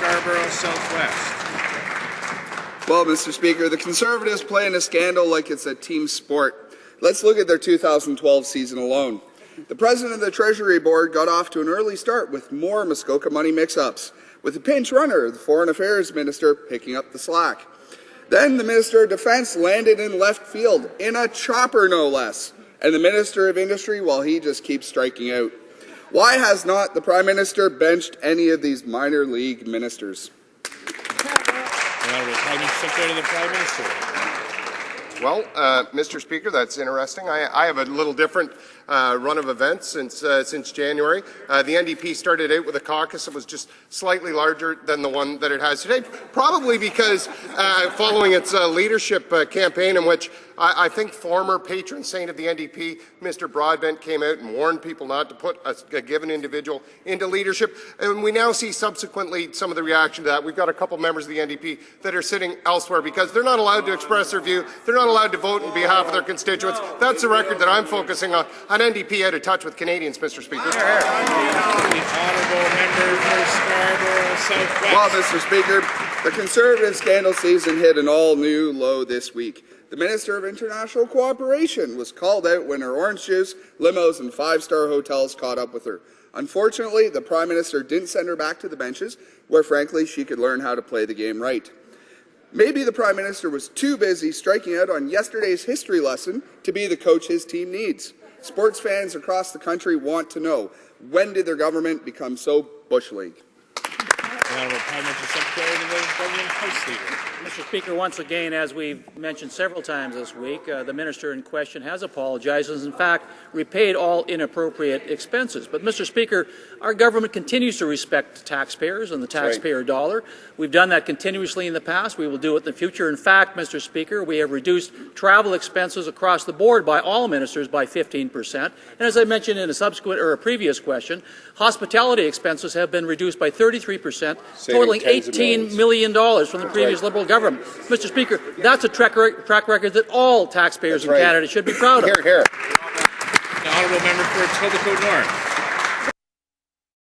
Scarborough Southwest. Well, Mr. Speaker, the Conservatives play in a scandal like it's a team sport. Let's look at their 2012 season alone. The President of the Treasury Board got off to an early start with more Muskoka money mix-ups, with the pinch runner, the Foreign Affairs Minister, picking up the slack. Then the Minister of Defence landed in left field, in a chopper no less, and the Minister of Industry, well, he just keeps striking out. Why has not the Prime Minister benched any of these minor league ministers? Secretary to the Prime Minister. Well, Mr. Speaker, that's interesting. I have a little different run of events since January. The NDP started out with a caucus that was just slightly larger than the one that it has today, probably because following its leadership campaign in which I think former patron saint of the NDP, Mr. Broadbent, came out and warned people not to put a given individual into leadership. And we now see subsequently some of the reaction to that. We've got a couple members of the NDP that are sitting elsewhere because they're not allowed to express their view. They're not allowed to vote on behalf of their constituents. That's the record that I'm focusing on. An NDP out of touch with Canadians, Mr. Speaker. The honourable member for Scarborough Southwest. Well, Mr. Speaker, the Conservative scandal season hit an all-new low this week. The Minister of International Cooperation was called out when her orange juice, limos and five-star hotels caught up with her. Unfortunately, the Prime Minister didn't send her back to the benches, where frankly she could learn how to play the game right. Maybe the Prime Minister was too busy striking out on yesterday's history lesson to be the coach his team needs. Sports fans across the country want to know, when did their government become so Bush League? Honourable Parliamentary Secretary to the Government House Leader. Mr. Speaker, once again, as we've mentioned several times this week, the minister in question has apologized and, in fact, repaid all inappropriate expenses. But, Mr. Speaker, our government continues to respect taxpayers and the taxpayer dollar. We've done that continuously in the past. We will do it in the future. In fact, Mr. Speaker, we have reduced travel expenses across the board by all ministers by 15%. And as I mentioned in a subsequent or a previous question, hospitality expenses have been reduced by 33%, totaling $18 million from the previous Liberal government. Mr. Speaker, that's a track record that all taxpayers in Canada should be proud of. Hear, hear. The honourable member for Etobicoke North.